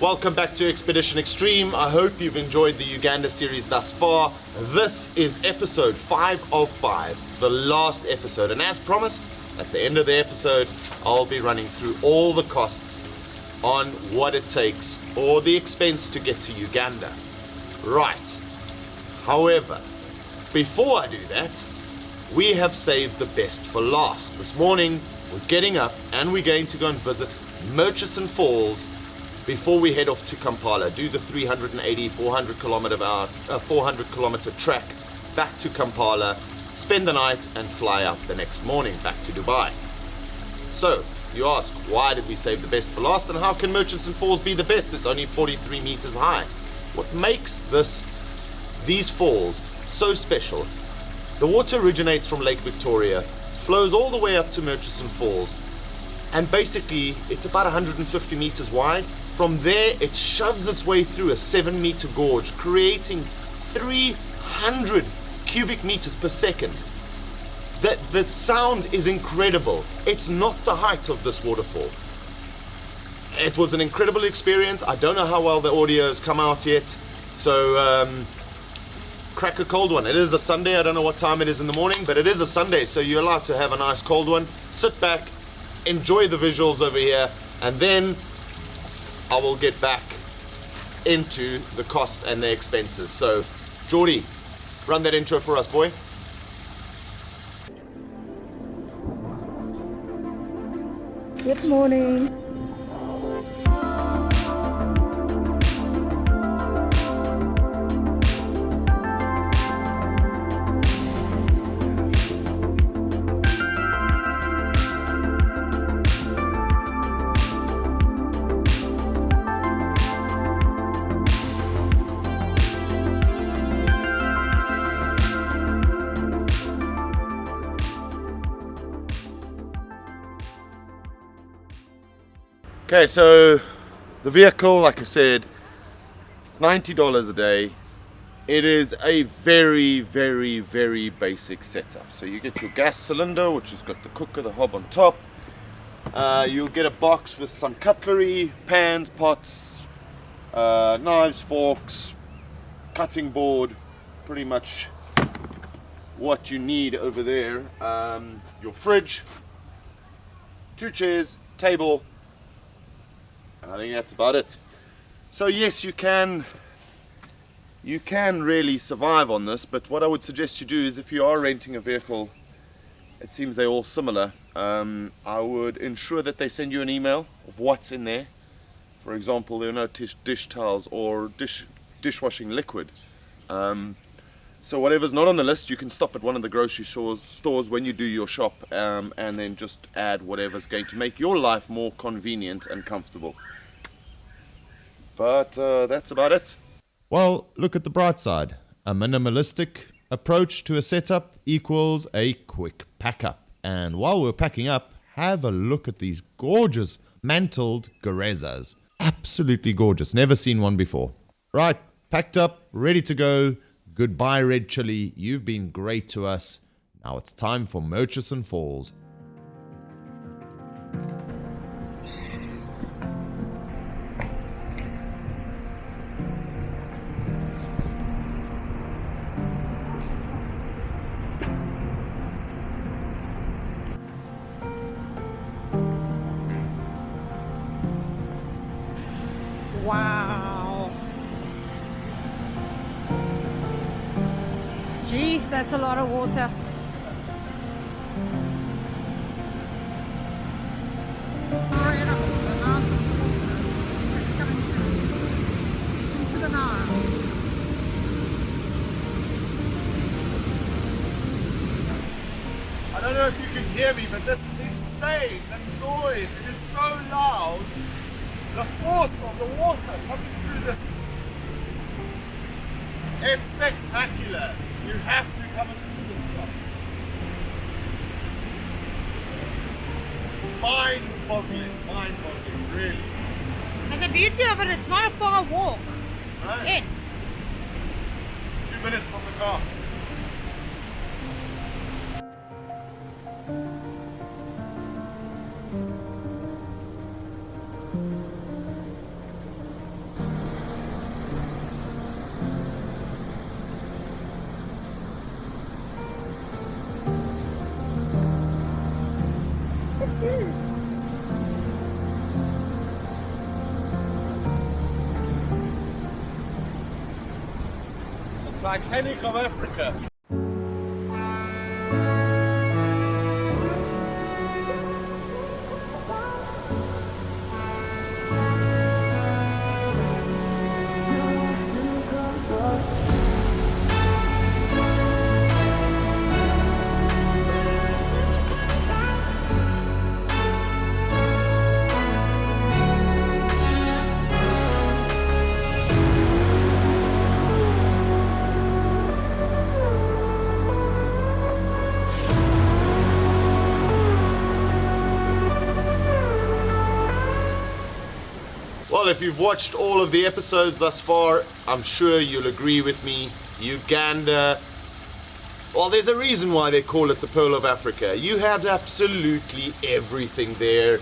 Welcome back to Expedition Extreme. I hope you've enjoyed the Uganda series thus far. This is episode 5 of 5, the last episode. And as promised, at the end of the episode, I'll be running through all the costs on what it takes or the expense to get to Uganda. Right. However, before I do that, we have saved the best for last. This morning, we're getting up and we're going to go and visit Murchison Falls before we head off to Kampala, do the 380, 400 kilometer trek back to Kampala, spend the night and fly out the next morning back to Dubai. So, you ask, why did we save the best for last and how can Murchison Falls be the best? It's only 43 meters high. What makes these falls so special? The water originates from Lake Victoria, flows all the way up to Murchison Falls, and basically it's about 150 meters wide. From there, it shoves its way through a 7-meter gorge, creating 300 cubic meters per second. The sound is incredible. It's not the height of this waterfall. It was an incredible experience. I don't know how well the audio has come out yet, so crack a cold one. It is a Sunday. I don't know what time it is in the morning, but it is a Sunday, so you're allowed to have a nice cold one. Sit back, enjoy the visuals over here, and then I will get back into the costs and the expenses. So, Geordie, run that intro for us, boy. Good morning. Okay, so the vehicle, like I said, it's $90 a day. It is a very, very, very basic setup. So you get your gas cylinder, which has got the cooker, the hob on top. You'll get a box with some cutlery, pans, pots, knives, forks, cutting board, pretty much what you need over there. Your fridge, 2 chairs, table. I think that's about it. So yes, you can really survive on this, but what I would suggest you do is, if you are renting a vehicle, it seems they're all similar, I would ensure that they send you an email of what's in there. For example, there are no dish towels or dishwashing liquid. So whatever's not on the list, you can stop at one of the grocery stores when you do your shop, and then just add whatever's going to make your life more convenient and comfortable. But that's about it. Well, look at the bright side. A minimalistic approach to a setup equals a quick pack up. And while we're packing up, have a look at these gorgeous mantled garezas. Absolutely gorgeous. Never seen one before. Right, packed up, ready to go. Goodbye, Red Chili. You've been great to us. Now it's time for Murchison Falls. Wow. Jeez, that's a lot of water. Right up the mountain water that's coming through into the Nile. I don't know if you can hear me, but this is insane. The noise, it is so loud. The force of the water coming through this. It's spectacular. You have to come and see this stuff. Mind-boggling, really. And the beauty of it, it's not a far walk. No? In. 2 minutes from the car. Titanic of Africa. Well, if you've watched all of the episodes thus far, I'm sure you'll agree with me. Uganda, well, there's a reason why they call it the Pearl of Africa. You have absolutely everything there.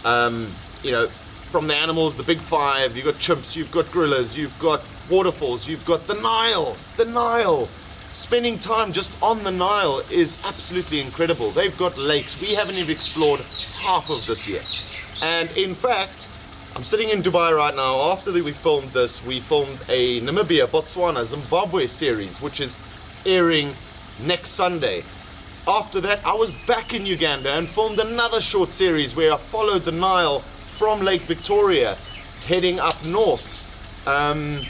You know, from the animals, the big five, you've got chimps, you've got gorillas, you've got waterfalls, you've got the Nile. The Nile. Spending time just on the Nile is absolutely incredible. They've got lakes. We haven't even explored half of this yet. And in fact, I'm sitting in Dubai right now. After we filmed this, we filmed a Namibia, Botswana, Zimbabwe series, which is airing next Sunday. After that, I was back in Uganda and filmed another short series where I followed the Nile from Lake Victoria, heading up north. The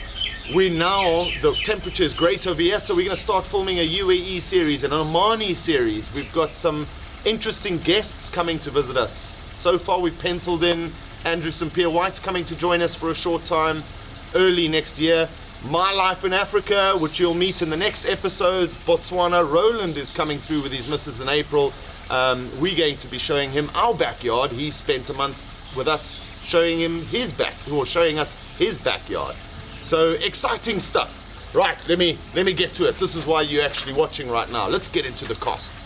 temperature is great over here, so we're going to start filming a UAE series, an Omani series. We've got some interesting guests coming to visit us. So far, we've penciled in Andrew St. Pierre White's coming to join us for a short time early next year. My Life in Africa, which you'll meet in the next episodes. Botswana, Roland is coming through with his missus in April. We're going to be showing him our backyard. He spent a month with us showing us his backyard. So exciting stuff. Right, let me get to it. This is why you're actually watching right now. Let's get into the costs.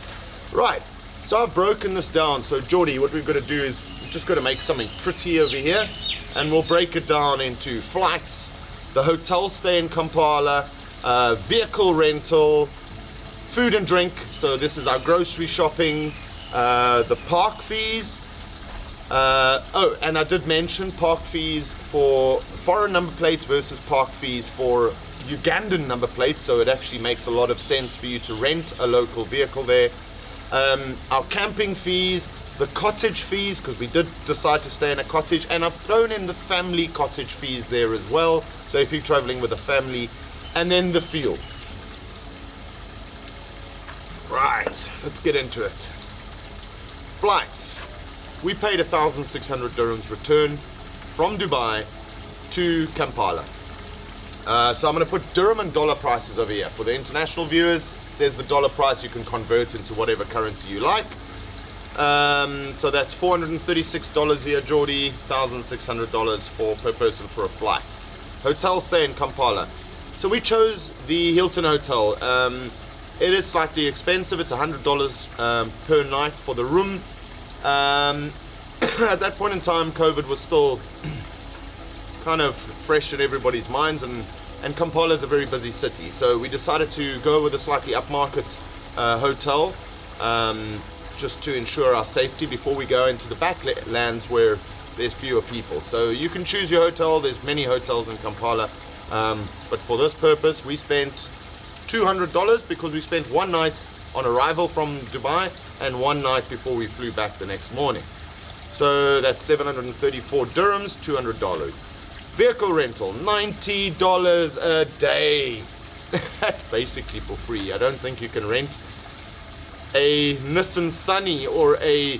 Right, so I've broken this down. So Geordie, what we've got to do is just got to make something pretty over here, and we'll break it down into flights, the hotel stay in Kampala, vehicle rental, food and drink. So this is our grocery shopping, the park fees. Oh, and I did mention park fees for foreign number plates versus park fees for Ugandan number plates. So it actually makes a lot of sense for you to rent a local vehicle there. Our camping fees, the cottage fees, because we did decide to stay in a cottage, and I've thrown in the family cottage fees there as well, so if you're traveling with a family, and then the fuel. Right, let's get into it. Flights. We paid 1,600 dirhams return from Dubai to Kampala. So I'm going to put dirham and dollar prices over here. For the international viewers, there's the dollar price. You can convert into whatever currency you like. So that's $436 here, Geordie, $1,600 per person for a flight. Hotel stay in Kampala. So we chose the Hilton Hotel. It is slightly expensive. It's $100 per night for the room. At that point in time, COVID was still kind of fresh in everybody's minds, and Kampala is a very busy city. So we decided to go with a slightly upmarket hotel, just to ensure our safety before we go into the backlands where there's fewer people. So you can choose your hotel. There's many hotels in Kampala, but for this purpose we spent $200 because we spent one night on arrival from Dubai and one night before we flew back the next morning. So that's 734 dirhams, $200. Vehicle rental, $90 a day. That's basically for free. I don't think you can rent a Nissan Sunny or a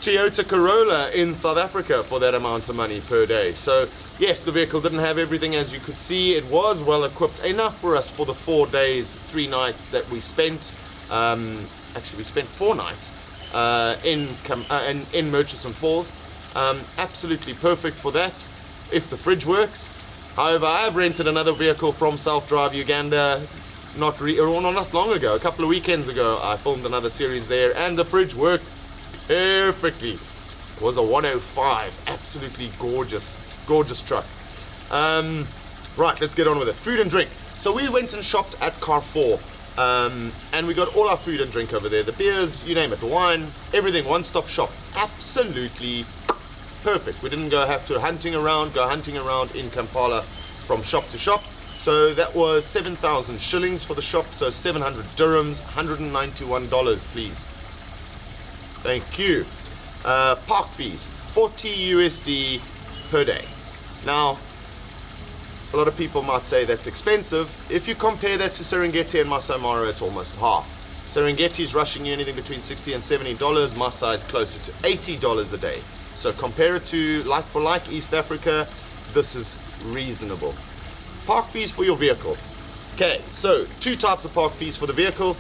Toyota Corolla in South Africa for that amount of money per day. So yes, the vehicle didn't have everything, as you could see. It was well equipped, enough for us for the 4 days, 3 nights that we spent. Actually, we spent 4 nights in Murchison Falls. Absolutely perfect for that, if the fridge works. However, I've rented another vehicle from Self Drive Uganda not long ago, a couple of weekends ago. I filmed another series there, and the fridge worked perfectly. It was a 105, absolutely gorgeous truck. Right, let's get on with it. Food and drink. So we went and shopped at Carrefour, and we got all our food and drink over there. The beers, you name it, wine, everything, one-stop shop. Absolutely perfect. We didn't go hunting around in Kampala from shop to shop. So that was 7,000 shillings for the shop, so 700 dirhams, $191, please. Thank you. Park fees, 40 USD per day. Now, a lot of people might say that's expensive. If you compare that to Serengeti and Masai Mara, it's almost half. Serengeti is rushing you anything between $60 and $70. Masai is closer to $80 a day. So compare it to like for like East Africa, this is reasonable. Park fees for your vehicle. Okay, so two types of park fees for the vehicle.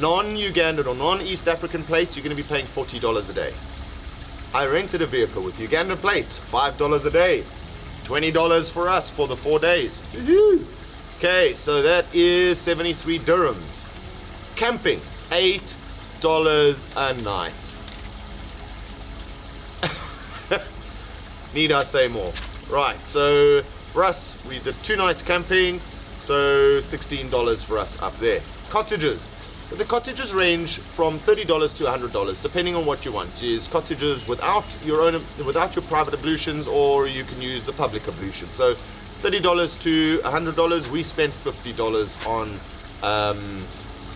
Non-Ugandan or non-East African plates, you're going to be paying $40 a day. I rented a vehicle with Ugandan plates, $5 a day. $20 for us for the 4 days. Woohoo! Okay, so that is 73 dirhams. Camping, $8 a night. Need I say more? Right, so for us, we did 2 nights camping, so $16 for us up there. Cottages. So the cottages range from $30 to $100, depending on what you want. There's cottages without your private ablutions, or you can use the public ablution. So $30 to $100. We spent $50 on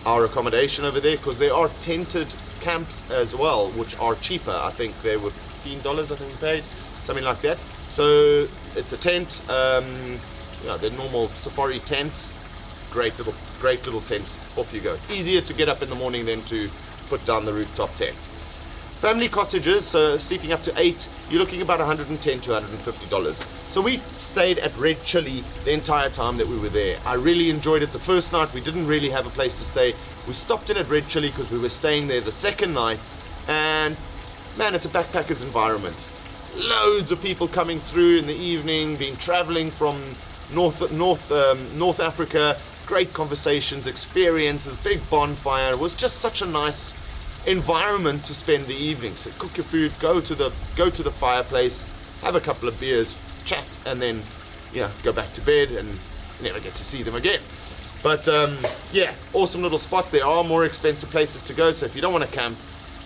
our accommodation over there, because there are tented camps as well, which are cheaper. I think they were $15. I think we paid something like that. So it's a tent, the normal safari tent. Great little tent. Off you go. It's easier to get up in the morning than to put down the rooftop tent. Family cottages, so sleeping up to 8, you're looking about $110 to $150. So we stayed at Red Chili the entire time that we were there. I really enjoyed it. The first night we didn't really have a place to stay. We stopped in at Red Chili because we were staying there the second night, and man, it's a backpacker's environment. Loads of people coming through in the evening, been traveling from North Africa. Great conversations, experiences, big bonfire. It was just such a nice environment to spend the evening. So cook your food, go to the fireplace, have a couple of beers, chat, and then go back to bed and never get to see them again. But awesome little spot. There are more expensive places to go, so if you don't want to camp,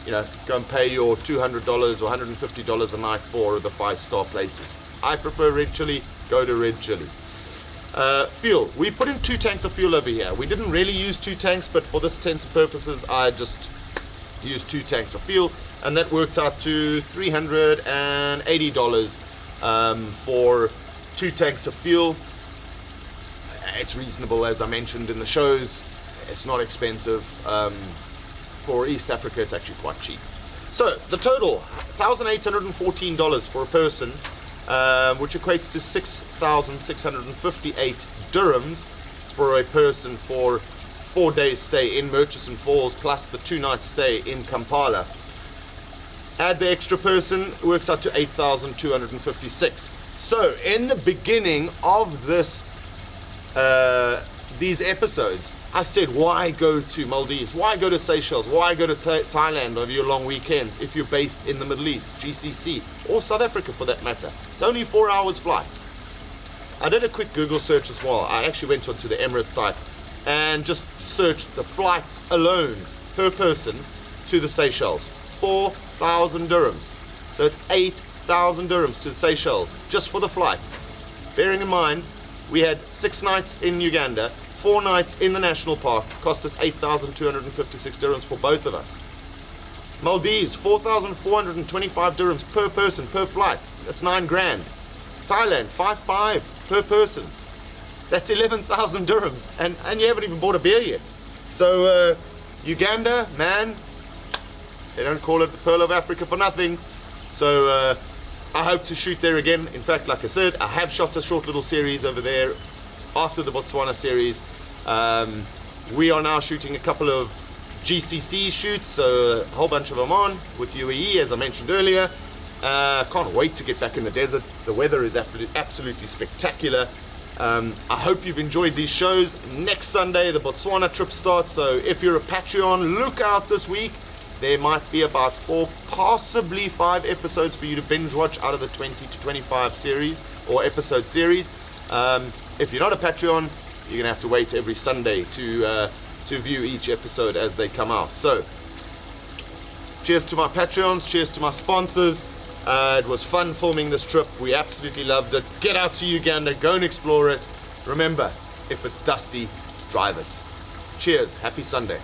go and pay your $200 or $150 a night for the 5-star places. I prefer Red Chili. Go to Red Chili. Fuel. We put in 2 tanks of fuel over here. We didn't really use 2 tanks, but for this tents purposes, I just used 2 tanks of fuel, and that worked out to $380 for 2 tanks of fuel. It's reasonable, as I mentioned in the shows. It's not expensive. For East Africa, it's actually quite cheap. So the total, $1,814 for a person, which equates to 6,658 dirhams for a person for 4 days stay in Murchison Falls, plus the 2 nights stay in Kampala. Add the extra person, works out to 8,256. So in the beginning of this these episodes, I said, why go to Maldives? Why go to Seychelles? Why go to Thailand over your long weekends if you're based in the Middle East, GCC, or South Africa for that matter? It's only 4 hours flight. I did a quick Google search as well. I actually went onto the Emirates site and just searched the flights alone per person to the Seychelles. 4,000 dirhams. So it's 8,000 dirhams to the Seychelles just for the flight. Bearing in mind, we had 6 nights in Uganda, 4 nights in the national park, cost us 8,256 dirhams for both of us. Maldives, 4,425 dirhams per person per flight. That's 9 grand. Thailand, 5,500 per person. That's 11,000 dirhams, and you haven't even bought a beer yet. So Uganda, man, they don't call it the Pearl of Africa for nothing. So I hope to shoot there again. In fact, like I said, I have shot a short little series over there after the Botswana series. We are now shooting a couple of GCC shoots, so a whole bunch of them on with UAE, as I mentioned earlier. Can't wait to get back in the desert. The weather is absolutely spectacular. I hope you've enjoyed these shows. Next Sunday, the Botswana trip starts, so if you're a Patreon, look out this week. There might be about 4, possibly 5 episodes for you to binge watch out of the 20 to 25 series or episode series. If you're not a Patreon, you're gonna have to wait every Sunday to view each episode as they come out. So, cheers to my Patreons, cheers to my sponsors. It was fun filming this trip. We absolutely loved it. Get out to Uganda, go and explore it. Remember, if it's dusty, drive it. Cheers, happy Sunday.